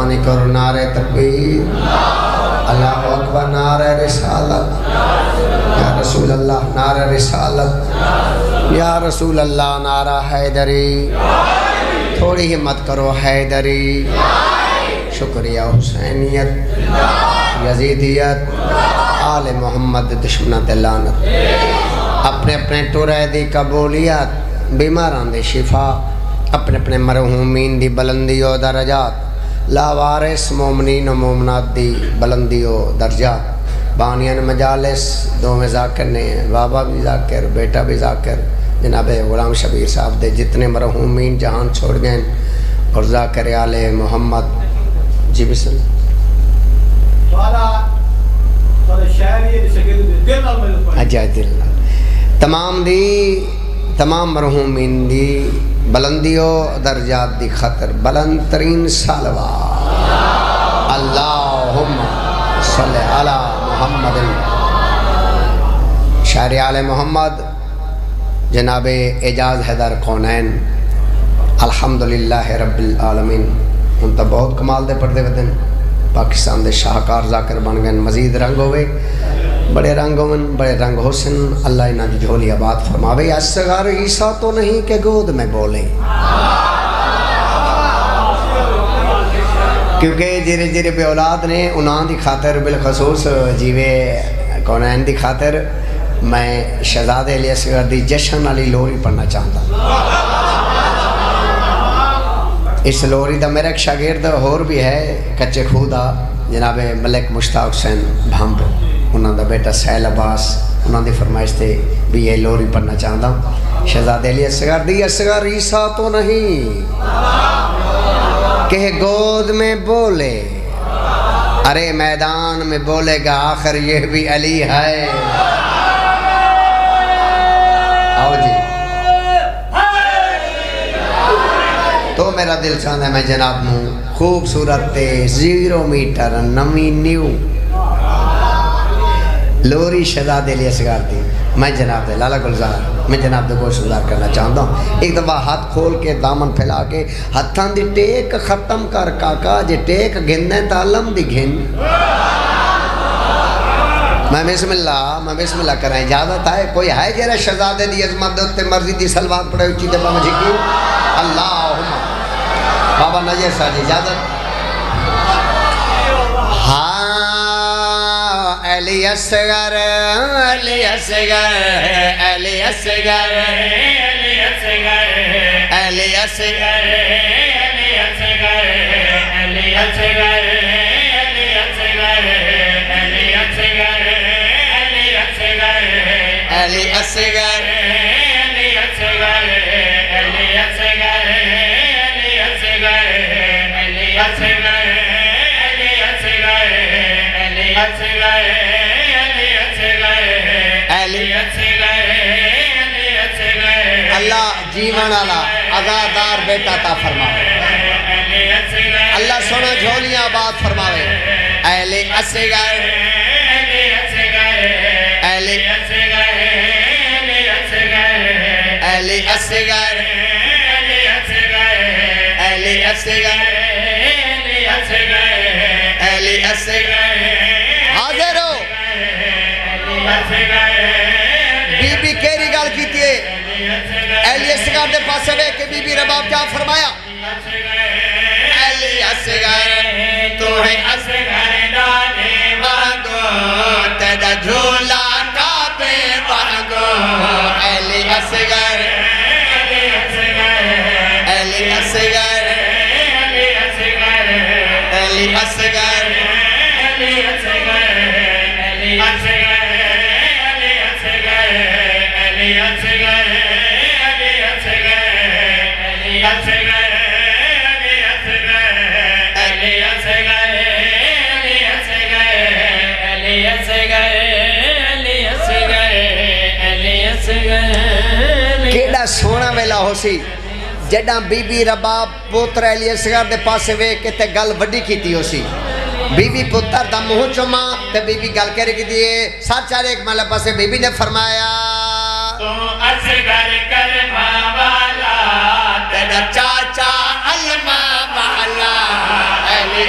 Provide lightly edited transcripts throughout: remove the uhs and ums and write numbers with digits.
مہربانی کرو نعرہ تکبیر اللہ اکبر نعرہ رسالت یا رسول اللہ نعرہ رسالت یا رسول اللہ نعرہ حیدری تھوڑی ہمت کرو حیدری شکریہ حسینیت یزیدیت آل محمد دشمنت لعنت اپنے اپنے ٹورے دی قبولیت بیماران دی شفا اپنے اپنے مرحومین دی بلندی و درجات لاوارث مومنین و مومنات دی بلندی و درجات بانیان مجالس دو میں ذاکر نے بابا بھی ذاکر بیٹا بھی ذاکر جناب غلام شبیر صاحب دے جتنے مرحومین جہان چھوڑ گئے اور ذاکر آل محمد جی بسم اللہ اجائے دل تمام مرحومین دی بلندی و درجات دی خطر بلند ترین صلوات اللہم صلی علی محمد شاعر آل محمد جناب اعجاز حیدر کونین الحمدللہ رب العالمین ان تا بہت کمال دے پردے ودن پاکستان دے شاہکار ذاکر بن گئے مزید رنگ ہوئے بڑے رنگ ہوئے بڑے رنگ حسن اللہ انہاں دی جھولی آباد فرماوے اصغر عیسیٰ تو نہیں کہ گود میں بولے کیونکہ جرے جرے بے اولاد نے انہاں دی خاطر بالخصوص جیوے کونین دی خاطر میں شہزاد علی اصغر دی جشن علی لوری پڑھنا چاہتا اس لوری دا میرا ایک شاگرد اور بھی ہے کچے خودہ جناب ملک مشتاق حسین بھامب انہوں دا بیٹا سہیل عباس انہوں دی فرمائش تھے بھی یہ لوری پڑھنا چاہتا ہوں شہزاد علی اصغر دی اصغر عیسیٰ تو نہیں کہ گود میں بولے ارے میدان میں بولے گا آخر یہ بھی علی ہے آؤ جی تو میرا دل چاہتا ہے میں جناب نوں خوبصورت 0 میٹر 9 نیو لوری شہزاد علی اصغر دی میں جناب دے لالا گلزار میں جناب دے کوئی سزار کرنا چاہتا ہوں ایک دفعہ ہاتھ کھول کے دامن پھیلا کے ہتھان دی ٹیک ختم کر کاکا جے ٹیک گھندیں تعلم دی گھن میں بسم اللہ کریں اجازت ہے کوئی ہے جیرے شہزادے دی عظمت دوتے مرضی دی سلوات پڑھے اچھی دے بابا جھکی اللہم بابا نجر صاحب جی اجازت ہاں علی اصغر علی اصغر علی اصغر علی اصغر علی اصغر علی اصغر علی اصغر علی اصغر علی اصغر علی اصغر علی اصغر علی اصغر علی اصغر علی اصغر علی اصغر علی اصغر اللہ جیون والا عزادار بیٹا تا فرماوے اللہ سونا جھولیاں آباد فرماوے علی اصغر علی اصغر علی اصغر علی اصغر علی اصغر علی اصغر علی اصغر علی اصغر حاضر ہو بی بی کیری گال کیتی ہے علی اصغر دے پاسے وے کہ بی بی رباب کیا فرمایا علی اصغر تو ہے اصغر دانے وانگو تیدا جھولا کعبے وانگو علی اصغر علی اصغر علی اصغر علی اصغر علی اصغر علی اصغر علی اصغر علی اصغر علی اصغر علی اصغر علی اصغر کیڑا سونا ویلا ہو سی جڑا بی بی رباب پوتر علی اصغر دے پاسے وے کے تے گل وڈی کیتی ہو سی بی بی پتر دا منہ چوما تے بی بی گل کہہ رہی تھی ساتھ چارے ایک مالا پاسے بی بی نے فرمایا تو اصغر کرما والا تیرا چاچا علما والا علی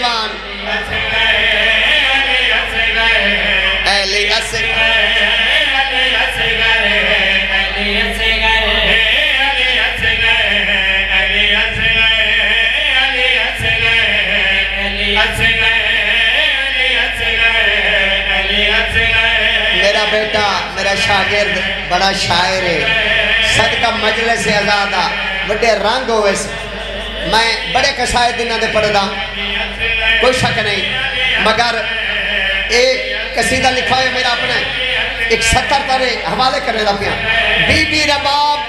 جوان علی اصغر میرا بیٹا میرا شاگرد بڑا شاعر ہے صدقہ مجلس آزادہ بڑے رنگ ہوئے سے میں بڑے قصائد انہوں نے پڑھ دا کوئی شک نہیں مگر ایک قصیدہ لکھا ہے میرا اپنے ایک 70 ترے حوالے کرنے دا پیا بی بی رباب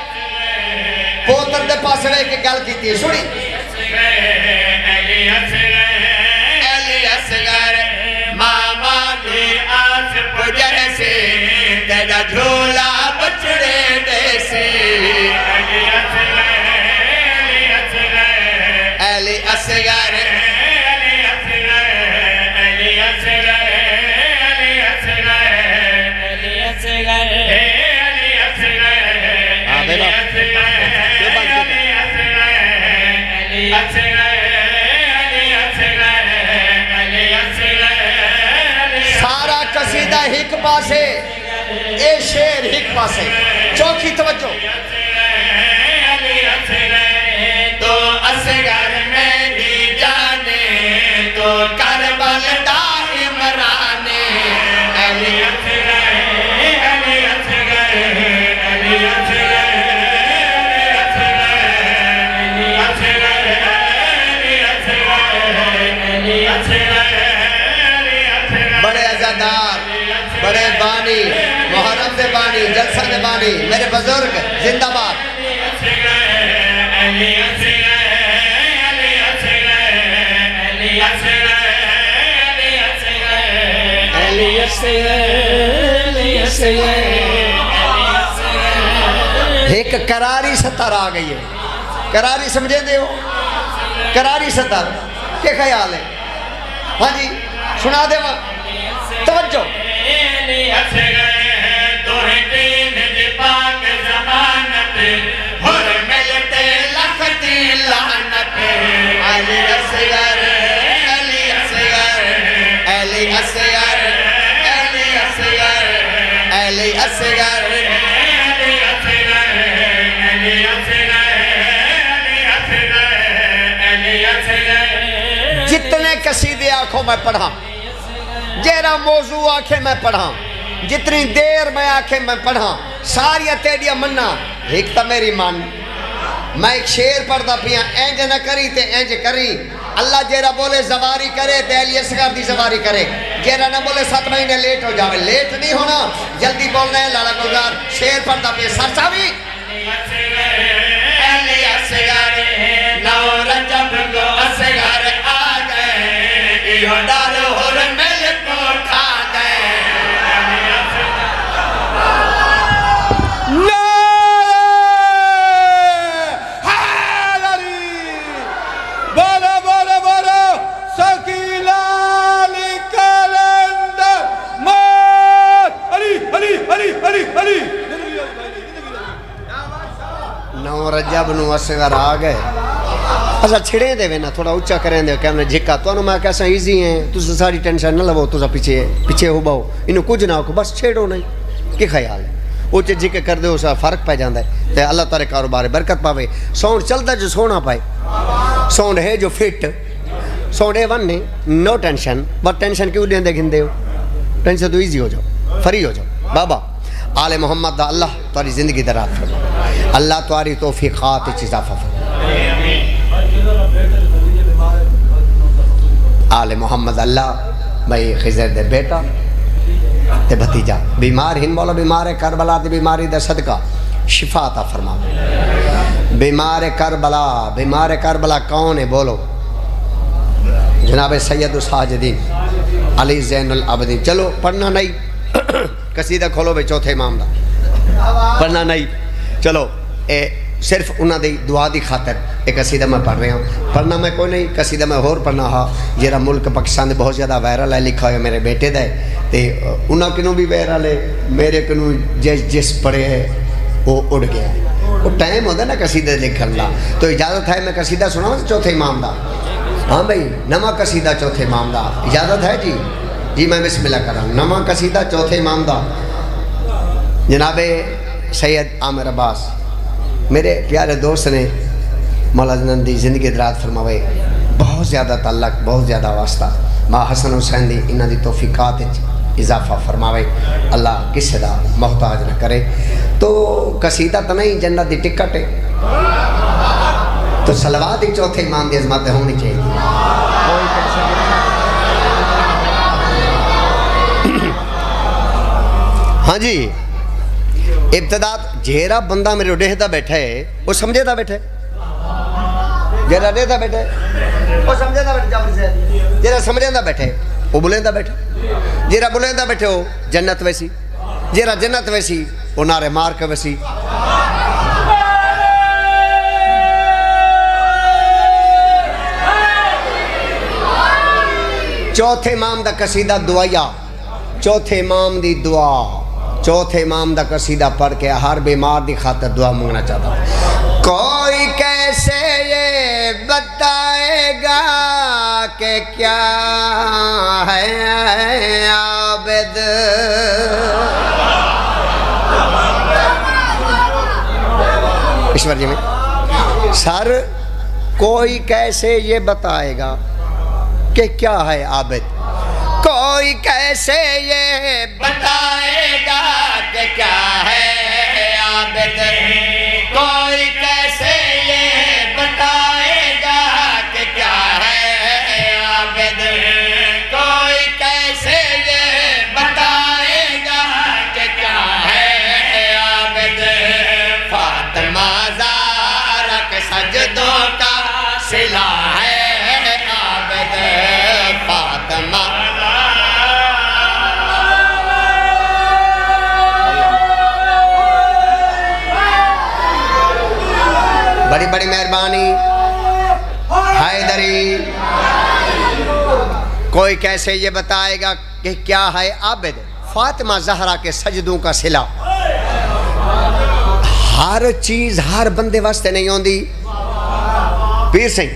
پوتر دے پاس رہے کہ گل کی تھی سنی علی اصغر ماما دے آس پجر سے تیرا جھولا بچڑے دے سے علی اصغر سارا قصیدہ ہک پاسے اے شیر ہک پاسے چوکی توجہ تو اصغر میری جانے تو کربل دا عمران علی اصغر علی اصغر علی اصغر بڑے عزادار بڑے بانی محرم دے بانی جلسہ دے بانی میرے بزرگ زندہ باد ایک قراری ستر آ گئی ہے قراری سمجھے دے ہو قراری ستر کیا خیال ہے ہاں جی سنا دے وہاں توجہ علی اصغر علی اصغر علی اصغر علی اصغر علی اصغر جتنے قصیدے آنکھوں میں پڑھا جیرا موضوع آنکھیں میں پڑھا جتنی دیر میں آنکھیں میں پڑھا ساری تیڑیا مننا ایک تا میری مان میں ایک شیر پڑھتا پیا اینج نہ کری تے اینج کری اللہ جیرا بولے زواری کرے تے علی اصغر دی زواری کرے جیرا نہ بولے 7 مہینے لیٹ ہو جاوے لیٹ نہیں ہونا جلدی بولنا ہے لالا گلزار شیر پڑھتا پیا سرساوی علی اصغر نو رجب کو اصغر آ گئے یہ ڈال ہر مل کو کھا گئے نو رجب نو اصغر آ گئے اچھا چھڑے دے وے نا تھوڑا اچھا کریں دے کہنے جھکا تو انہوں میں کیسا ایزی ہیں تُسا ساری ٹینشن نہ لو تُسا پیچھے ہو باؤ انہوں کچھ نہ ہو بس چھڑو نہیں کی خیال ہے اوچے جھکے کر دے اسا فرق پہ جاندہ ہے تے اللہ تعالی کاروبار برکت پاوے ساؤنڈ چلتا جو سونا پائے ساؤنڈ ہے جو فٹ ساؤنڈ ہے ون نہیں نو ٹینشن بس ٹینشن کیوں دیں دے گھندے ہو ٹینشن تو ایزی ہو جاؤ فری ہو جاؤ بابا آل محمد دا اللہ تاری زندگی درات فرما اللہ تاری توفیقات اضافہ فرما آل محمد اللہ بھائی خضر دے بیٹا تے بھتیجا بیمار ہن بولو بیمار کربلا دی بیماری دے صدقہ شفا عطا فرما بیمار کربلا کون ہے بولو جناب سید الساجدین علی زین العابدین چلو پڑھنا نہیں قصیدہ کھولو بے چوتھے امام دا پڑھنا نہیں چلو صرف انہاں دی دعا دی خاطر ایک قصیدہ میں پڑھ رہا ہوں پڑھنا میں کوئی نہیں قصیدہ میں اور پڑھنا ہا جیرا ملک پاکستان دے بہت زیادہ وائرل ہے لکھا ہے میرے بیٹے دے تے انہاں کنوں بھی وائرل ہے میرے کنوں جس پڑھے ہے وہ اڑ گیا ہے وہ ٹائم ہوتا ہے نا قصیدہ لکھن لا تو اجازت ہے میں قصیدہ سنا ہوں چوتھے امام دا ہاں بھئی نواں قصیدہ چوتھے امام دا اجازت ہے جی؟ جی میں بسم اللہ کر رہا ہوں. نواں قصیدہ چوتھے امام دا جناب سید عامر عباس میرے پیارے دوست نے مولا زنان دی زندگی دراز فرماوے بہت زیادہ تعلق بہت زیادہ واسطہ ماں حسن حسین دی انہاں دی توفیقات اضافہ فرماوے اللہ کسے دا محتاج نہ کرے. تو قصیدہ تو نہیں جنت دی ٹکٹ ہے تو صلوات ہی چوتھے امام دی عظمت ہونی چاہیے. ہاں جی ابتداد جیرا بندہ میرے ڈیہ دا بیٹھا ہے وہ سمجھے دا بیٹھا ہے. جیرا ڈیہ دا بیٹھا ہے وہ سمجھے دا بیٹھا ہے. جیرا سمجھے دا بیٹھا ہے وہ بلیں دا بیٹھا ہے. جیرا بلیں دا بیٹھے ہو جنت ویسی. جیرا جنت ویسی وہ نعرے مار کے ویسی. چوتھے امام دا قصیدہ دعائیا چوتھے امام دی دعا چوتھے امام دا قصیدہ پڑھ کے ہر بیمار دی خاطر دعا مانگنا چاہتا ہوں. کوئی کیسے یہ بتائے گا کہ کیا ہے عابد ایشور جی میں سر کوئی کیسے یہ بتائے گا کہ کیا ہے عابد. کوئی کیسے یہ بتائے گا کہ کیا ہے عابد. کوئی کیسے یہ بتائے گا کہ کیا ہے عابد. کوئی کیسے یہ بتائے گا کہ کیا ہے عابد. فاطمہ زہرا کے سجدوں کا صلہ ہے عابد. فاطمہ بڑی بڑی مہربانی حیدری. کوئی کیسے یہ بتائے گا کہ کیا ہے عابد. فاطمہ زہرا کے سجدوں کا صلہ. ہر چیز ہر بندے واسطے نہیں ہوندی. پیر سنگھ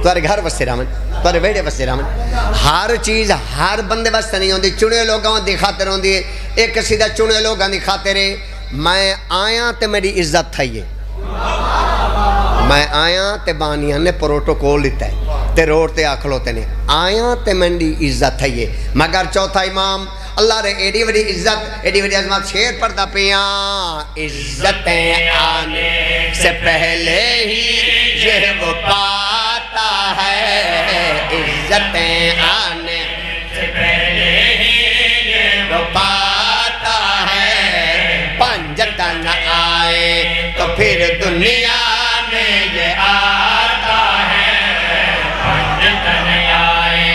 تمہارے گھر واسطے رامن تمہارے بیڑے واسطے رامن. ہر چیز ہر بندے واسطے نہیں ہوندی. چنے لوگوں دی خاطر ہوندی. ایک سیدھا چنے لوگوں دی خاطر ہے. میں آیا تے میری عزت تھائیے. میں آیا تے بانیاں نے پروٹوکول لیتا ہے تے روڈ تے آکھلوتے نے آیا تے منڈی عزت ہے یہ. مگر چوتھا امام اللہ رے ایڈی وڈی عزت ایڈی وڈی عظمت شیر پڑھتا پیاں. عزتیں آنے سے پہلے ہی یہ وہ پاتا ہے. عزتیں آنے سے پہلے ہی یہ وہ پاتا ہے. پنجتن آئے تو پھر دنیا یہ آتا ہے. پنجتن آئے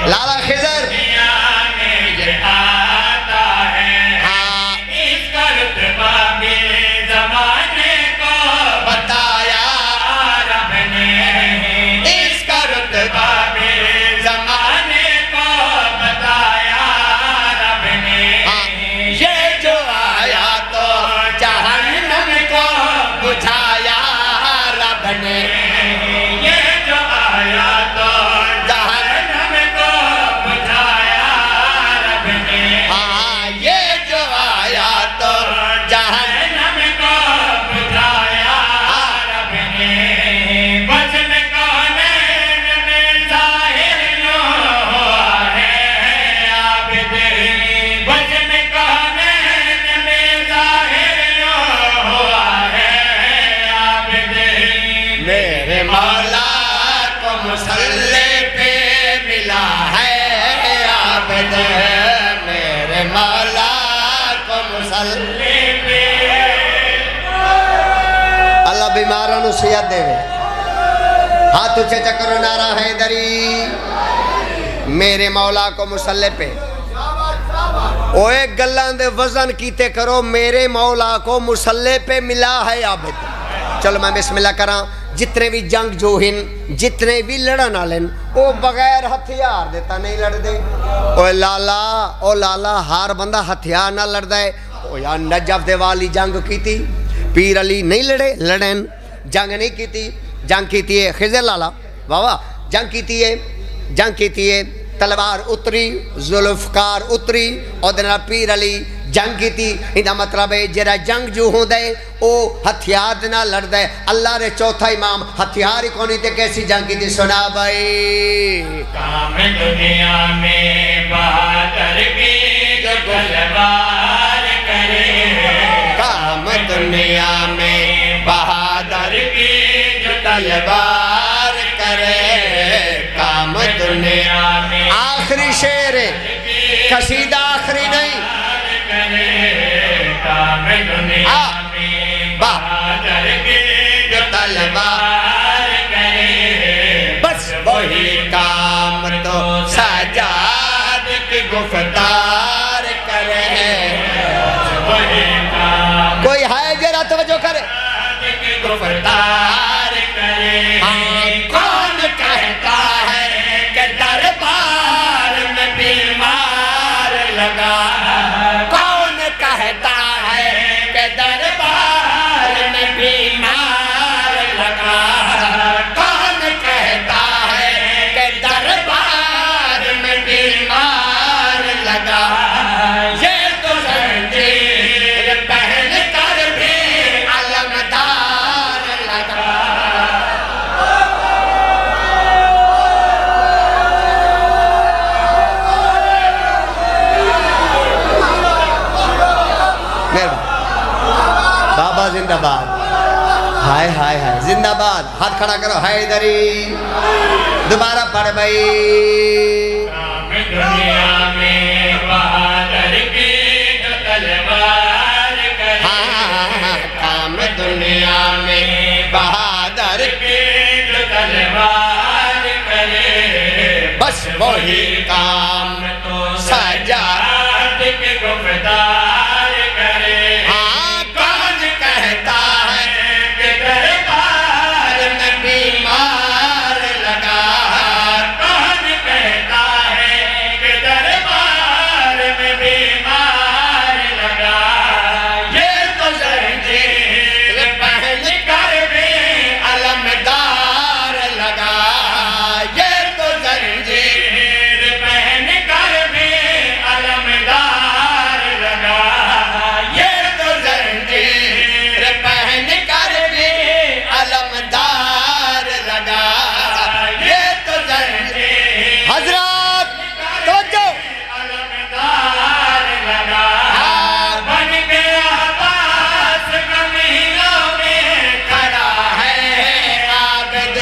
لالا خضر دنیا میں یہ آتا ہے. ہاں اس کا رتبہ بھی زمانے کو بتایا رب نے. اس کا رتبہ بھی زمانے کو بتایا رب نے. یہ جو آیا تو جہنم کو بجھایا رب نے. یہ جو آیا تو جہنم کو بجھایا رب نے. ہاں یہ جو آیا تو جہنم کو بجھایا رب نے. بزم کونین میں ظاہر یوں ہوا ہے عابد. بزم کونین میں ظاہر یوں ہوا ہے عابد. میرے مولا کو مسلح پہ ملا ہے عابد. میرے مولا کو مسلح پہ. اللہ بیماروں نو صحت دے. ہاتھ اچھے چکر نعرہ حیدری. میرے مولا کو مسلح پہ. اوے گلان دے وزن کیتے کرو. میرے مولا کو مسلح پہ ملا ہے عابد. چلو میں بسم اللہ کراں. جتنے بھی جنگ جو ہن جتنے بھی لڑن آلن وہ بغیر ہتھیار دیتا نہیں لڑ دے. او لالا ہر بندہ ہتھیار نہ لڑ دے. یا نجف دے والی جنگ کیتی پیر علی نہیں لڑے لڑن جنگ نہیں کیتی. جنگ کیتی ہے خضر لالا بابا جنگ کیتی ہے تلوار اتری ذوالفقار اتری اور دنیا پیر علی جنگ کیتی انہا مطلب ہے جرا جنگ جو ہوں دے او ہتھیار نہ لڑ دے اللہ رے چوتھا امام ہتھیار ہی کونی تے کیسی جنگ کیتی سنا بھائی کام دنیا میں بہادر کی جو تلوار کرے کام دنیا میں بہادر کی جو تلوار کرے کام دنیا میں آخری شعر ہے قصیدہ آخری نہیں کام دنیا میں بہادر کی جو تلوار کرے بس وہی کام تو سجاد کی گفتار کرے وہی کام کوئی ہے جرا توجہ کرے کی گفتار کرے کون کہتا ہے کہ دربار میں بیمار لگا کون کہتا ہے کہ دربار میں بیمار لگا کون کہتا ہے کہ دربار میں بیمار لگا یہ تو زنجیر پہن کر بھی علمدار لگا بابا زندہ باد ہائے ہائے ہائے زندہ باد ہاتھ کھڑا کرو حیدری دوبارہ پڑھ بھائی کام دنیا میں بہادر کی جو تلوار کرے کام دنیا میں بہادر کی جو تلوار کرے بس وہی کام تو سجاد کی گفتار کرے کون کہتا ہے کہ دربار میں بیمار لگا کون کہتا ہے کہ دربار میں بیمار لگا یہ تو زنجیر پہن کر بھی علمدار لگا یہ تو زنجیر پہن کر بھی علمدار لگا یہ تو زنجیر پہن کر بھی علمدار لگا یہ تو زنجیر حضرات توجہ علمدار لگا بن گیا عباس کمینوں میں کھڑا ہے عابد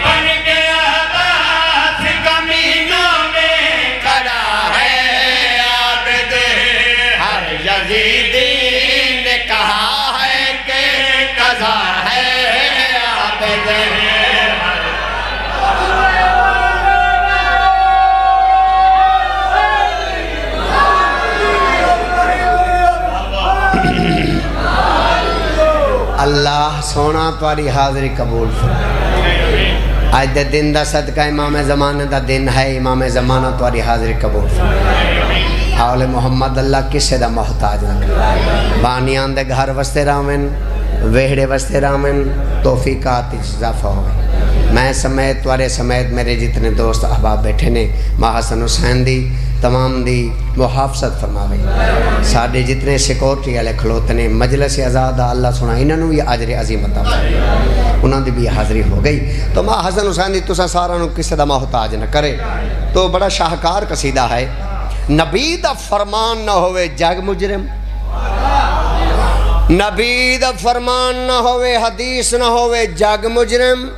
بن گیا عباس کمینوں میں کھڑا ہے عابد ہر یزیدی نے کہا ہے کہ قضا ہے عابد اللہ سونا تاری حاضری قبول فرمائے آج دے دن دا صدقہ امام زمانہ دا دن ہے امام زمانہ تاری حاضری قبول فرمائے حول محمد اللہ کسے دا محتاج نہ بانیان دے گھر وستے رامن ویڑے وستے رامن توفیقات اضافہ ہوئے میں سمیت توارے سمیت میرے جتنے دوست احباب بیٹھے نے ماں حسن حسین دی تمام دی محافظت فرماوے ساڑھے جتنے سیکورٹی والے کھلوتے نے مجلس آزادہ اللہ سنا انہوں یہ اجر عظیم عطا فرمائے انہوں دی بھی حاضری ہو گئی تو ماں حسن حسین دی تسا سارا نو کسی دا محتاج نہ کرے تو بڑا شاہکار قصیدہ ہے نبی دا فرمان نہ ہوئے جگ مجرم نبی دا فرمان نہ ہوئے حدیث نہ ہوئے جگ مجرم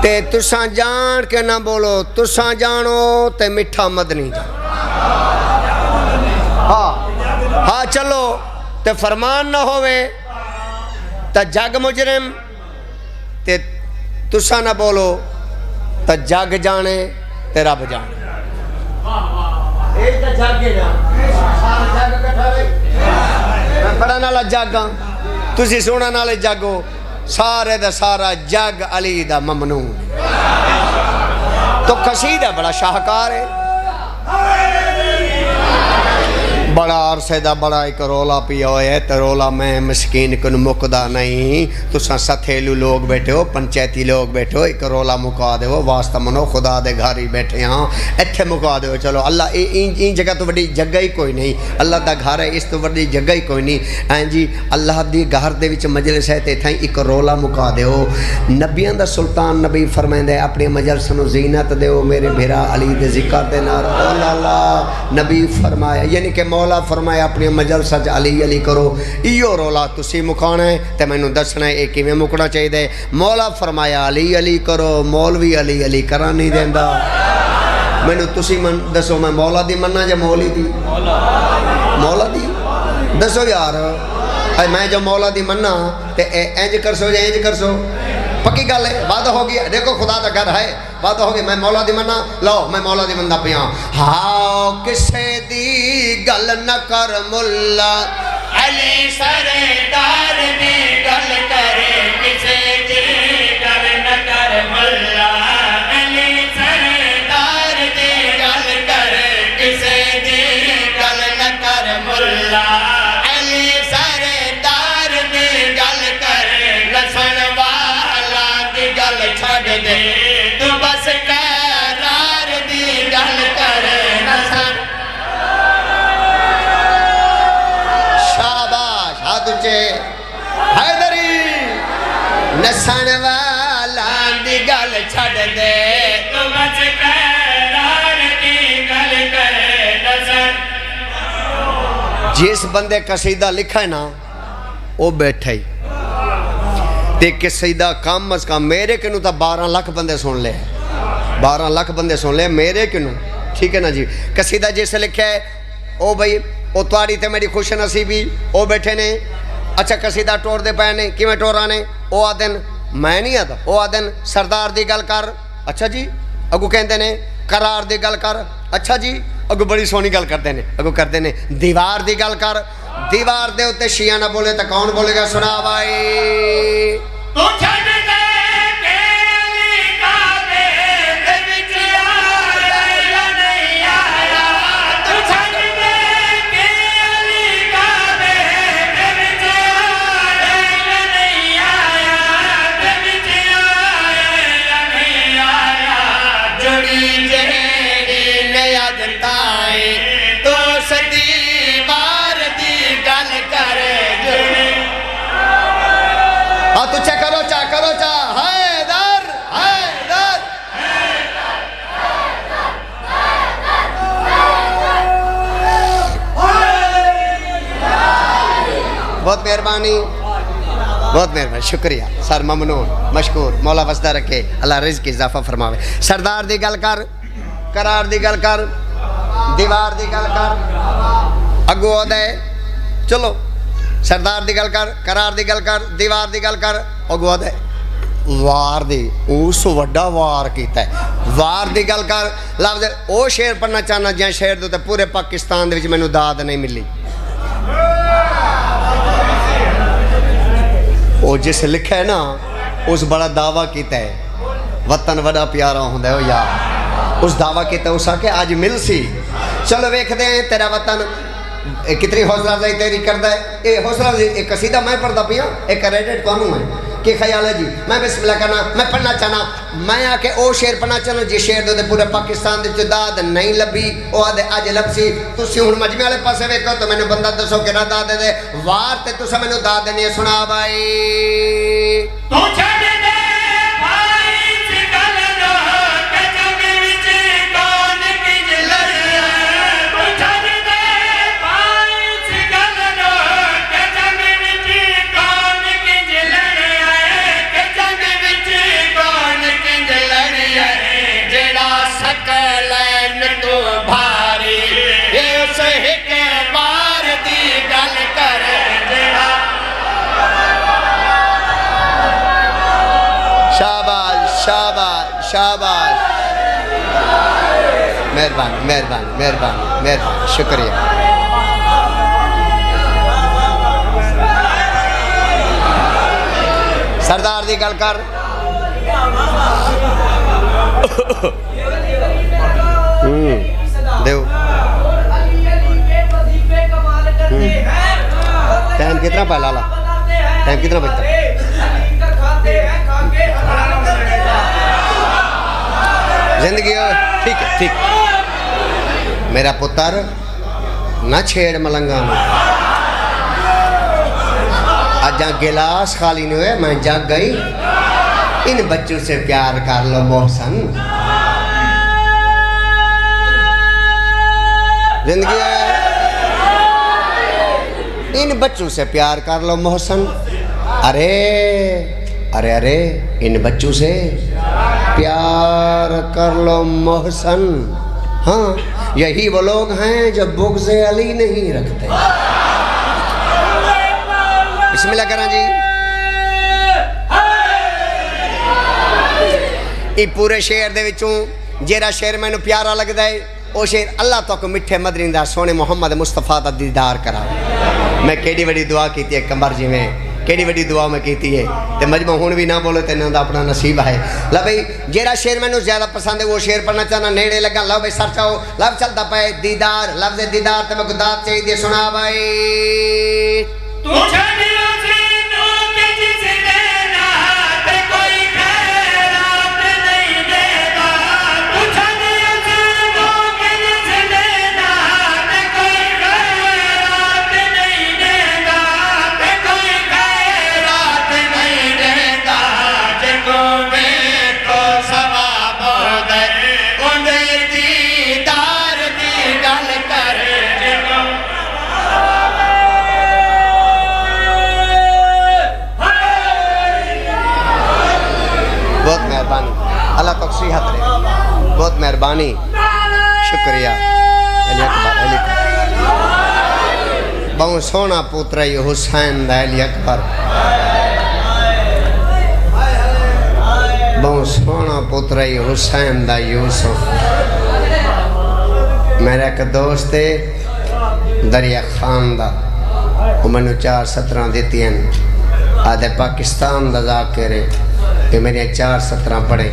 تے تساں جان کے نہ بولو تساں جانو تے مٹھا مدنی جان ہاں چلو تے فرمان نہ ہوئے تے جگ مجرم تے تساں نہ بولو تے جگ جانے تے رب جانے ایک تے جگ جانے سارا جگ کٹھا رہے میں پڑھا نالا جاگاں تسی سونا نالے جاگو سارے دا سارا جگ علی دا ممنون تو قصیدہ بڑا شاہکار ہے بڑا عرصے دا بڑا ایک رولا پیا ہوئے ہے، تو رولا میں مسکین کن مکدا نہیں، تو ستھیلو لوگ بیٹھے ہو، پنچایتی لوگ بیٹھے ہو، ایک رولا مکا دے ہو، واسطہ منو خدا دے گھاری بیٹھے ہاں، ایتھے مکا دے ہو، چلو اللہ این جگہ تو بڑی جگہ ہی کوئی نہیں، اللہ دا گھر ہے، اس تو بڑی جگہ ہی کوئی نہیں، این جی اللہ دی گھر دے وچ مجلس ہے تے تھائیں ایک رولا مکا دے ہو۔ نبیان دا سلطان نبی فرمائیں دے اپنے مجلس نو زینت دے ہو، میرے بھیرا علی دے ذکر دے نار اللہ نبی فرمایا، یعنی کہ مولا فرمایا اپنے مجلس اج علی علی کرو، ایو رولا تسی مکانا ہے تے میں نو دسنا ہے ایک ہی میں مکنا چاہیے دے، مولا فرمایا علی علی کرو، مولوی علی علی کرا نہیں دیندہ، میں نو تسی دسو میں مولا دی مننا جا مولی دی؟ مولا دی؟ دسو یار میں جو مولا دی مننا تے اینج کر سو یا اینج کر سو، پکی گل ہے، وعدہ ہو گیا، دیکھو خدا دا گھر ہے، وعدہ ہو گیا میں مولا دی مننا، لو میں مولا دی مننا پیاں، ہاں کسے دی گل نہ کر ملا علی سردار دی گل کرے، کسے دی گل نہ کر ملا علی سردار دی گل کرے، کسے دی گل نہ کر ملا علی سردار دی گل کرے، لسن والا دی گل چھڑ دے تو بس قرار دی گل کرے، لسن شاباش ہاتھ اچھے حیدری نسان والا دی گل چھڑ دے تو بس قرار دی گل کرے، لسن جس بندے قصیدہ لکھا ہے نا وہ بیٹھا ہی تے قصیدہ کم از کم میرے کنو تا 12 لاکھ بندے سن لے، 12 لاکھ بندے سن لے میرے کنو، ٹھیک ہے نا جی۔ قصیدہ جیسے لکھا ہے او بھئی او تواری تے میری خوش نصیبی او بیٹھے نے، اچھا قصیدہ ٹور دے پائے نے، کیویں ٹورانے، او آدن میں نہیں آتا، او آدن سردار دی گل کر، اچھا جی اگو کہندے نے قرار دی گل کر، اچھا جی اگو بڑی سونی گل کرتے ہیں، اگو کرتے ہیں دیوار دی گل کر، دیوار دے ہوتے شیعہ نہ بولے تو کون بولے گا؟ سنا بھائی تو چھڑ دے کہ علی کعبے دے وچ آیا یا نہیں آیا، تو چھڑ دے کہ علی کعبے دے وچ آیا یا نہیں آیا، دے وچ آیا یا نہیں آیا، جڑی جہری نیاد تائیں تو صدی بار دی گل کرے، جڑی تو کرو چا حیدر حیدر بہت مہربانی بہت مہربانی، شکریہ سر، ممنون مشکور، مولا وسدہ رکھے، اللہ رزق اضافہ فرماوے۔ سردار دی گل کر، قرار دی گل کر، دیوار دی گل کر، اگو دے چلو سردار دی گل کر، قرار دی گل کر، دیوار دی گل کر، اگو دے وار دی اس وڈا وار کیتا ہے، وار دی گل کر، لفظ او شعر پڑھنا چاہنا جہاں شعر دے پورے پاکستان دے وچ مینوں داد نہیں ملی، او جس لکھا ہے نا اس بڑا دعویٰ کیتا ہے، وطن بڑا پیارا ہوندا ہے او یار، اس دعویٰ کیتا ہے اس آکے آج مل سی، چلو ویکھ دیں تیرا وطن کتنی حوصلہ افزائی تیری کردا ہے، اے حوصلہ افزائی ایک قصیدہ میں پڑھدا پیا، ایک کریڈٹ تانوں ہے، کہ خیال ہے جی میں بسم اللہ کرنا، میں پڑھنا چاہنا، میں آ کے او شعر پڑھنا چاہنا جی شعر دے پورے پاکستان دے داد نہیں لبھی، او آدھے اج لبسی، تسی ہن مجمع والے پاسے ویکھو تو مینوں بندہ دسو کہ نہ داد دے وار تے تساں مینوں داد دینی ہے، سنا بھائی تو چھڑ دے بھائی سی گل نو کہ جگ وچ کون کنج لڑے، تو چھڑ دے بھائی سی گل نو کہ جگ وچ کون کنج لڑے، کہ جگ وچ کون کنج لڑے، جڑا سکلین تو بھاری اس ہک بار دی گل کر، جڑا شاباش شاباش شاباش، مہربانی مہربانی مہربانی مہربانی، شکریہ۔ سردار دی گل کر، دیو زندگی ہو ٹھیک ہے ٹھیک میرا پتر نہ چھیڑ ملنگا میں آج جہاں گلاس خالی نہیں ہوئے میں جاگ گئی ان بچوں سے پیار کر لو محسن زندگی ہے ان بچوں سے پیار کر لو محسن ارے ارے ارے ان بچوں سے پیار کر لو محسن ہاں یہی وہ لوگ ہیں جو بغض علی نہیں رکھتے بسم اللہ کرنا جی یہ پورے شعر دے وچوں جیرا شعر میں نو پیارا لگ دائے وہ شعر اللہ تو کو مٹھے مدرین دا سونے محمد مصطفیٰ دا دیدار کرا میں کیڑی وڈی دعا کیتی ہے کمبر جی میں کیڑی وڈی دعا میں کیتی ہے تے مجمع ہون بھی نہ بولے تے نہ دا اپنا نصیب ہے لو بھئی جیرا شعر میں نو زیادہ پسند ہے وہ شعر پڑھنا چاہنا نیڑے لگا لو بھئی سر چاہو لو چلتا پائے دیدار لفظ دیدار تے میں کو داد چاہی دے سنا بھائی تو چھڑی حسینوں کے جس دینا تے کوئی خیرات نہیں دیتا تو چھڑی حسینوں کے جس دینا تے کوئی خیرات نہیں دیتا تے کوئی خیرات نہیں دیتا جگو میں تو ثواب ہو گئے انہیں دیدار دی گل کر جگو بہت مہربانی اللہ تک صحت رہے بہت مہربانی شکریہ علی اکبر علی اکبر بہت سونا پوتر یہ حسین دا علی اکبر بہت سونا پوتر یہ حسین دا یوسف میرا ایک دوست ہے دریا خان دا وہ میں نے 4-17 دیتی ہیں آدھے پاکستان دا ذاکرے کہ میں نے 4-17 پڑھے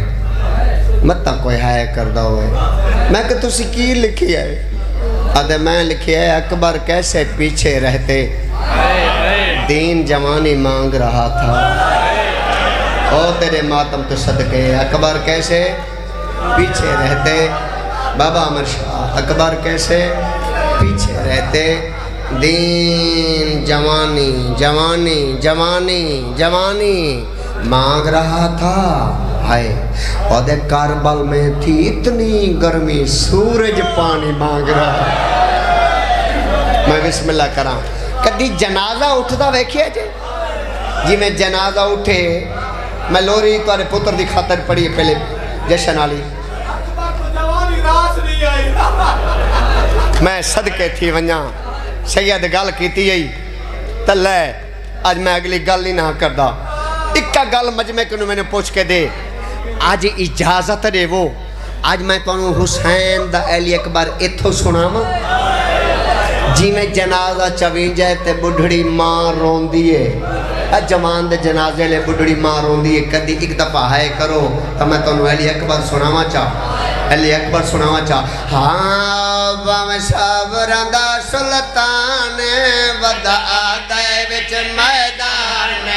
مت کوئی ہائے کردہ ہوئے میں کہ تو سکی لکھی ہے آدھے میں لکھی ہے اکبر کیسے پیچھے رہتے دین جوانی مانگ رہا تھا او تیرے ماتم تو صدقے اکبر کیسے پیچھے رہتے بابا عمر شاہ اکبر کیسے پیچھے رہتے دین جوانی جوانی جوانی جوانی مانگ رہا تھا ہائے اور دے کربل میں تھی اتنی گرمی سورج پانی مانگ رہا میں بسم اللہ کراں کدی جنازہ اٹھتا ویکھیا جی میں جنازہ اٹھے میں لوری تارے پتر دی خاطر پڑھی پہلے جشن آلی میں صدقے تھی ونیا سید گل کیتی یہی تلے آج میں اگلی گل نہیں نہ کردہ اکا گل مجمع کنو میں نے پوچھ کے دے آج اجازت دے وہ آج میں تو حسین دا علی اکبر اتھو سنا ماں جی میں جنازہ چوین جائے تے بڑھڑی ماں رون دیئے جوان دے جنازے لے بڑھڑی ماں رون دیئے کدی ایک دفعہ ہائے کرو تو میں تو علی اکبر سناوا چاہ علی اکبر سناوا چاہ ہاں بام صابران دا سلطان ودا آدھے وچ میدان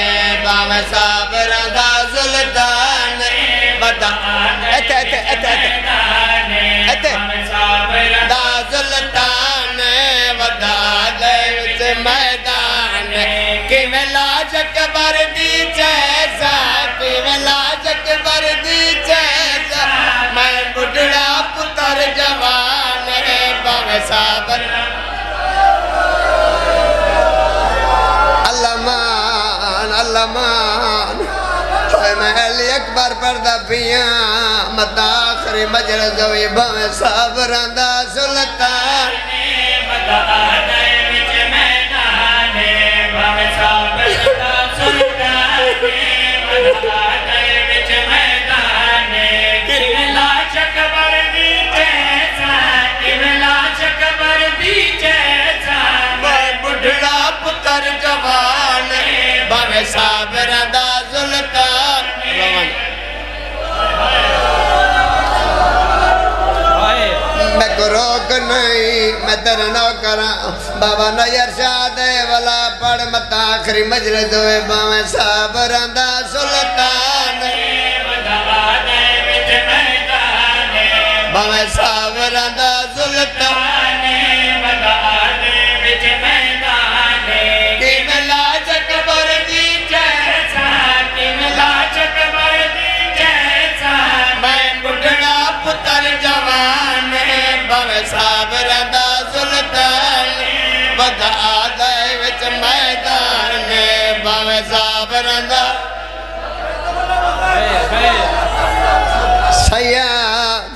بام صابران دا سلطان ودا آدھے دا سلطان ودا آدھے وچ میدان کی میں لاج اکبر دی جیسا کی میں لاج اکبر دی جیسا میں بڑھڑا پتر جوان باوے صابر اللہ مان میں علی اکبر پردہ پیاں مدہ آخری مجلس ہوئی باوے صابران دا سلطان مدہ آدھے وچ میدان باوے صابران دا سلطان مدہ آدھے وچ میدان کملا چکبر دی جیسا کملا چکبر دی جیسا میں بڑھڑا پتر جوان باوے صابران دا سلطان میں کو روک نہیں میں تر نو کرا بابا نیر شادے والا پڑھ متا آخری مجلس ہوئے باوے صابران دا سلطان باویں صابراں دا سلطان مداد وچ میدان کی ملا چکبر دی جیسا کی ملا چکبر دی جیسا میں بڑھڑا پتر جوان باویں صابراں دا سلطان مداد وچ میدان باویں صابراں دا سیاد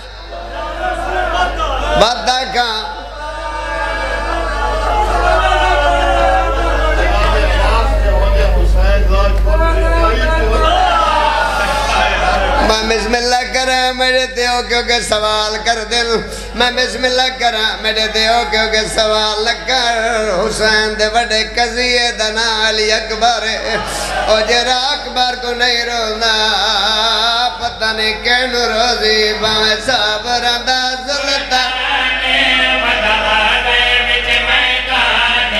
بدہ کا میں بسم اللہ کرا میرے دیو کیونکہ سوال کر دل میں بسم اللہ کرا میرے دیو کیونکہ سوال کر حسین دے بڑے قضیے دنا علی اکبر او جرا اکبر کو نہیں رونا پتہ نہیں کینو روزی باویں صابراں دا سلطان مداد وچ میدان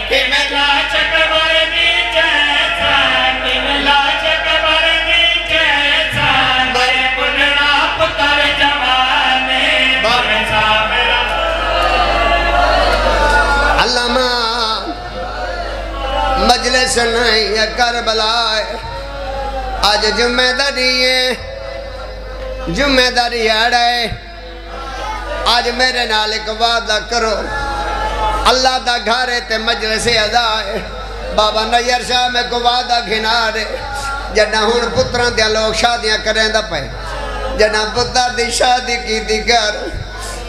کی ملا چکبر دی جیسا کی ملا چکبر دی جیسا میں بڑھڑا پتر جوان باویں صابراں علامہ مجلس نہیں ہے کربلا آج جمعہ داری آڑے آج میرے نال ایک وعدہ کرو اللہ دا گھارے تے مجلس ادائے بابا نیار شاہ میں کو وعدہ گھنا رے جنہ ہون پتران دیا لوگ شادیاں کریں دا پہ جنہ پتر دی شادی کی دی گر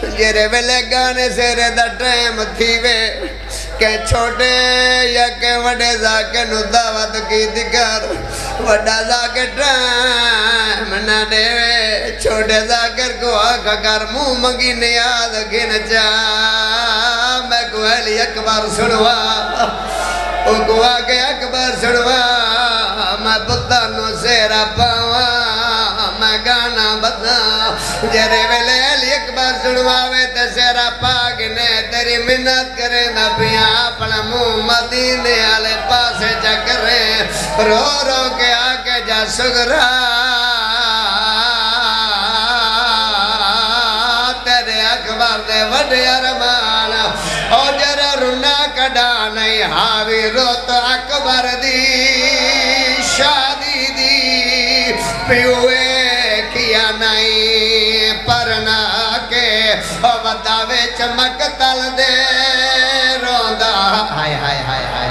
جیرے ویلے گانے سیرے دا ٹائم تھی وے کہ چھوٹے یا کہ وڈے زاکے نو دعوت کی دکھر وڈا زاکے ٹائم نہ دے وے چھوٹے زاکر کو آکھا کر منہ منگی نیاد گھن جا میں کو علی اکبر سنوا او کو آکے اکبر سنوا میں پتہ نو سیرا پاوا میں گانا بتا جرے ویلے علی اکبر سنواوے تے سیرا پاگنے تیری منت کریں دا پیا اپنا منہ مدینے آلے پاسے جا کریں رو رو کے آکے جا سگرا تیرے اکبر دے وڈے ارمان او جرے رونا کڈا نہیں ہاوی رو تو اکبر دی شادی دی پیوے کیا نہیں پرنا کے وداوے چمک تل دے روندہ ہائے ہائے ہائے ہائے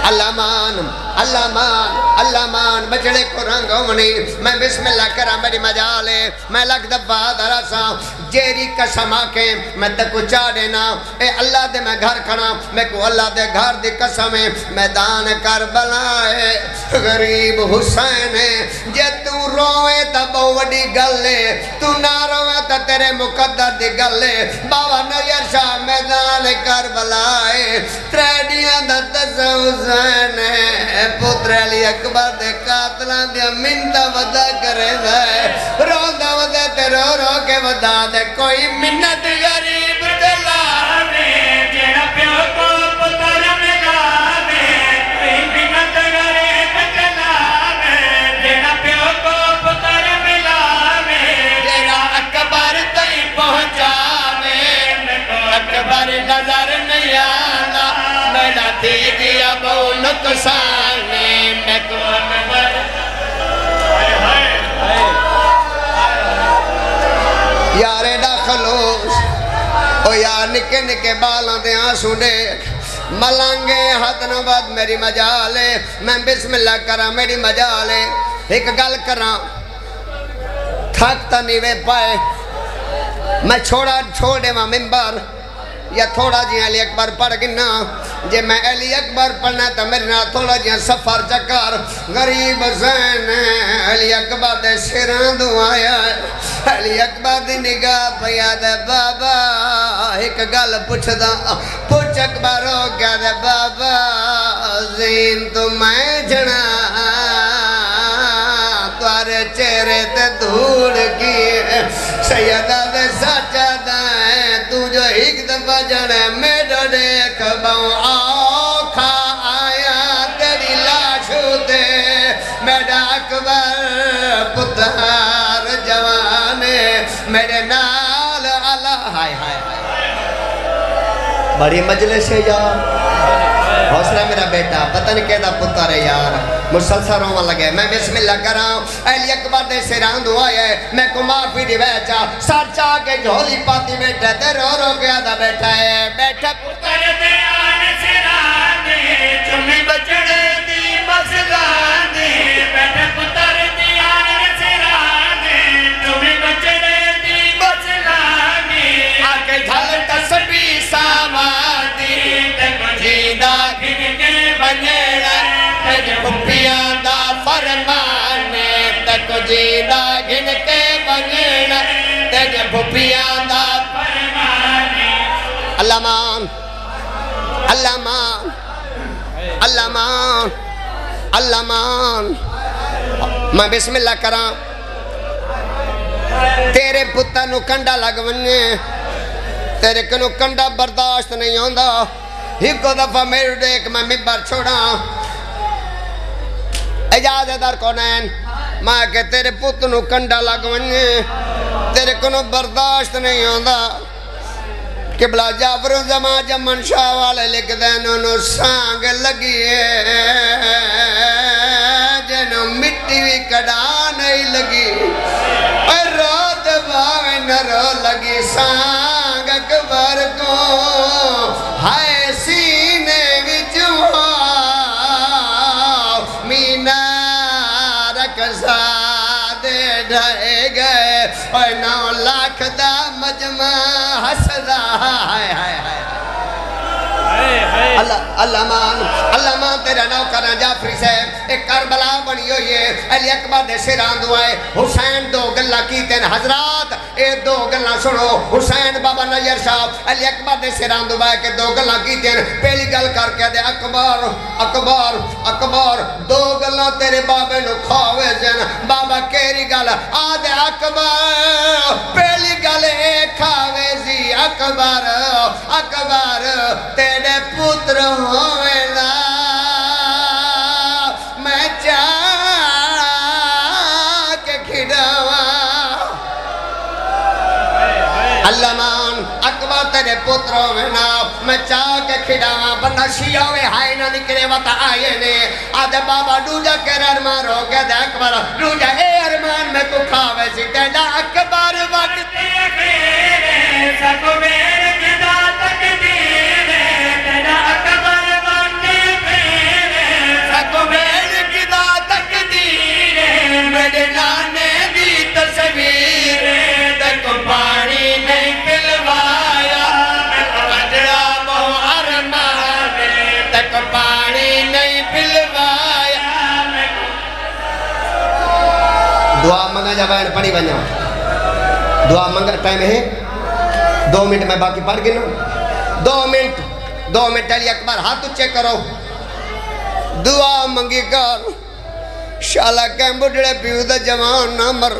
اللہ مان اللہ مان اللہ مان بچڑے کو رنگ ہومنی میں بسم اللہ کرا میری مجالے میں لگ دبا درسا جیری قسم آکیں میں تکو چاڑے نا اے اللہ دے میں گھر کھنا میں کو اللہ دے گھر دی قسمیں میدان کربلا ہے غریب حسین ہے جے تو روئے تا بہو وڈی گلے تو نہ روئے تا تیرے مقدر دی گلے بابا نیار شاہ میدان کربلا ہے تریڈیاں دا تسا حسین ہے پتر علی اکبر دے قاتلان دیا منتہ ودا کرے دے رو دا ودا تے رو رو کے ودا دے کوئی منت غریب دلاوے جیڑا پیو کو پتر ملاوے کوئی منت غریب دلاوے جیڑا پیو کو پتر ملاوے جیڑا اکبر تئی پہنچاوے اکبر نظر نہیں آنا میرا تھی دیا بہو نقصانے میں کو اکبر یارے دا خلوص او یار نکے نکے بالوں دے آنسو دیکھ ملانگے حد نوبت میری مجالے میں بسم اللہ کرا میری مجالے ایک گل کرا تھکتا نہیں وے پائے میں چھوڑے ماں ممبر یا تھوڑا جی علی اکبر پڑھ گنا جے میں علی اکبر پڑھنا تا میرے نا تھوڑا جی سفر چکر غریب زین علی اکبر دے سران دو آیا علی اکبر دی نگاہ پیا دے بابا ایک گل پوچھ دا پوچھ اکبر ہو گیا دے بابا زین تو میں جنا توارے چہرے تے دھوڑ کی سیدہ دے سچا دائیں تو جو ایک دفعہ جنے میڈو دیکھ باؤں آکھا آیا تیری لاشو دے میڈا اکبر پتھار جوانے میرے نال اللہ ہائے ہائے بڑی مجلس ہے یار حوصلہ میرا بیٹا پتہ نہیں کہتا پتر ہے یار مسلسل روان لگے میں بسم اللہ کراں اہلی اکبر دے سران دعا ہے میں کو معافی دی بیچا سار چاہ کے جھولی پاتی بیٹھا تے رو رو کے آدھا بیٹھا ہے بیٹھا پتر دے آن سران دے چمی بچڑے دی مسلان دے بیٹھا پتر دے آن سران دے چمی بچڑے دی مسلان دے آکے جھل تسبی سامان دی تک جیدہ گھن کے بنیڑا تج پھپیاں دا فرمانے تک جیدہ گھن کے بنیڑا تج پھپیاں دا فرمانے اللہ مان اللہ مان اللہ مان اللہ مان میں بسم اللہ کراں تیرے پتہ نو کنڈا لگ وننے تیرے کنو کنڈا برداشت نہیں ہوندہ ایک دفعہ میرے دیکھ میں ممبر چھوڑا اجازت دار کونین ماں کہ تیرے پتہ نو کنڈا لگ وننے تیرے کنو برداشت نہیں ہوندہ قبلہ جعفر زمان جمن شاہ والے لکھ دینوں نو سانگ لگی ہے جنو مٹی بھی کڑا نہیں لگی اور رات باوے نرو لگی سانگ اکبر کو ہائے سینے وچ مینار کسادے ڈھائے گئے اور 9 لاکھ دا مجمع حسدہ ہائے ہائے ہائے اللہ مان تیرا نو کرنا جعفری سے ایک کربلا بنی ہوئی ہے علی اکبر دے سران دعائے حسین 2 گلہ کیتے ہیں حضرات اے 2 گلہ سنو حسین بابا نیر صاحب علی اکبر دے سران دعائے کے 2 گلہ کیتے ہیں پہلی گل کر کے دے اکبر اکبر اکبر 2 گلہ تیرے بابے نو کھاوے جن بابا کیری گل آدھے اکبر پہلی گل ایک کھاوے زی اکبر اکبر تیرے پتر ہوئے لا میں چاہ کے کھڑاوا اللہ مان اکبر تیرے پتر ہوئے نا میں چاہ کے کھڑاوا بندہ شیعہ ہوئے ہائے نہ نکلے وطا آئے نے آدھے بابا ڈوجا کے ارمان رو گیا دے اکبر ڈوجا اے ارمان میں تو کھاوے سی تیڑا اکبر وقت سکو میرے کدا تقدیر تیڑا اکبر وقت سکو میرے کدا تقدیر میرے نانے دی تصویر تک پانی نہیں پلوایا بجڑا بہو ارمان تک پانی نہیں پلوایا دعا منگا جا بہن پڑی بنیا دعا منگا ٹائم ہے 2 منٹ میں باقی پڑھ گنو 2 منٹ علی اکبر ہاتھ اچھے کرو دعا منگی کر شالہ کہیں بڑھڑے پیو دا جوان نہ مر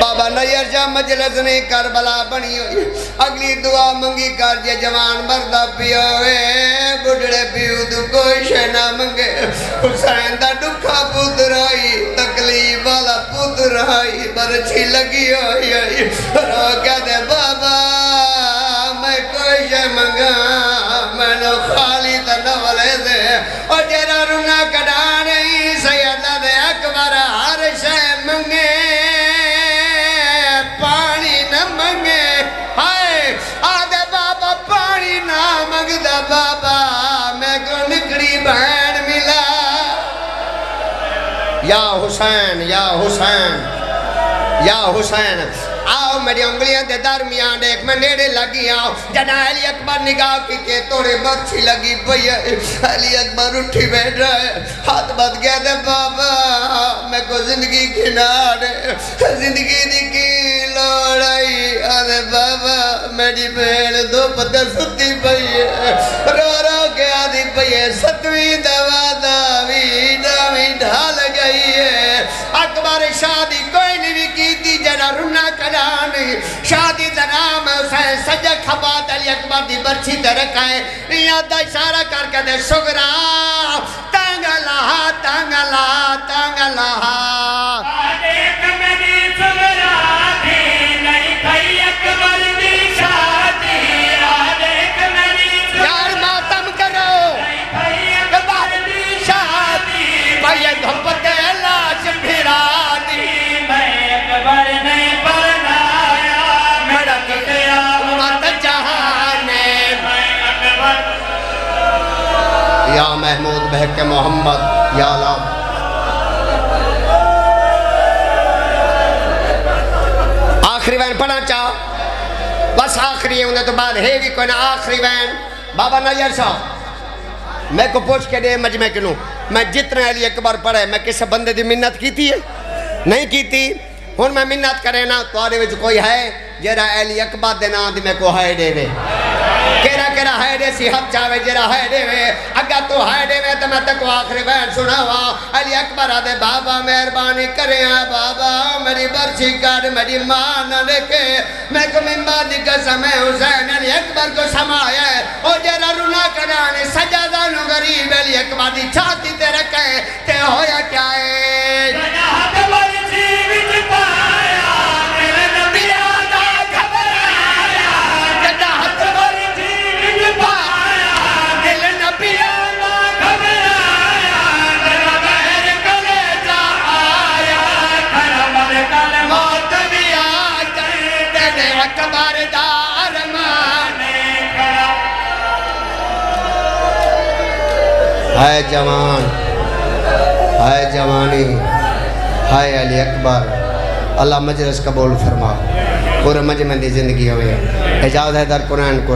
بابا نیر شاہ مجلس نے کربلا بنی ہوئی اگلی دعا منگی کر جے جوان مردہ پیو بڑھڑے پیو دو کوئی شے نہ منگے حسین دا ڈکھا پتر آئی تکلیف والا پتر آئی برچی لگی ہوئی رو کہہ دے بابا میں کوئی شے منگا میں نو خالی تا نولے دے اور جرا رونا کڑا نہیں سیدہ دے اکبر ہر شے منگے پانی نہ منگے ہائے آدھے بابا پانی نہ منگدہ بابا میں کو نکڑی بہن ملا یا حسین یا حسین یا حسین آؤ میری انگلیاں دے درمیان دیکھ میں نیڑے لگی آؤ جنا علی اکبر نگاہ کی کہ توڑے برچی لگی پئی ہے علی اکبر اٹھی بیٹھ رہا ہے ہاتھ بات گیا دے بابا میں کو زندگی کھناڑے زندگی دی کی لوڑائی آدھے بابا میری بہن 2 پتر ستی پئی ہے رو رو کے آدھی پئی ہے 7ویں دوا داوی ڈھال گئی ہے اکبر شادی کوئی نہیں کی تھی جنا رونا کڑا نہیں شادی دا نام حسین سجا کھبات علی اکبر دی برچی تے رکھائے یہاں دا اشارہ کر کے دے شگرا تانگلا تانگلا تانگلا دیکھ میری شگرا بھی نہیں محمود بحق محمد یا اللہ آخری وین پڑھنا چاہ بس آخری ہے انہیں تو بعد ہے بھی کوئی نہ آخری وین بابا نیر صاحب میں کو پوچھ کے دے مجمع کنوں میں جتنے علی اکبر پڑھے میں کس بندے دی منت کی تھی ہے نہیں کی تھی ہون میں منت کرے نا تو آرے وچ کوئی ہے جیرا علی اکبر دے نا دی میں کو ہائے دے وے کیرا ہائے دے سی حق چاہوے جیرا ہائے دے وے اگر تو ہائے دے وے تو میں تک آخری وین سناوا علی اکبر آدھے بابا مہربانی کرے ہیں بابا میری برچی کر میری ماں نہ لکھے میں کو ممبانی قسم ہے حسین علی اکبر کو سمایا ہے او جیرا رونا کرانے سجادہ نو غریب علی اکبر دی چھاتی تے رکھے تے ہویا کیا ہے ہائے جوان ہائے جوانی ہائے علی اکبر اللہ مجلس قبول فرما پورے مجمع دی زندگی ہوئے اجازت ہے در قرآن کو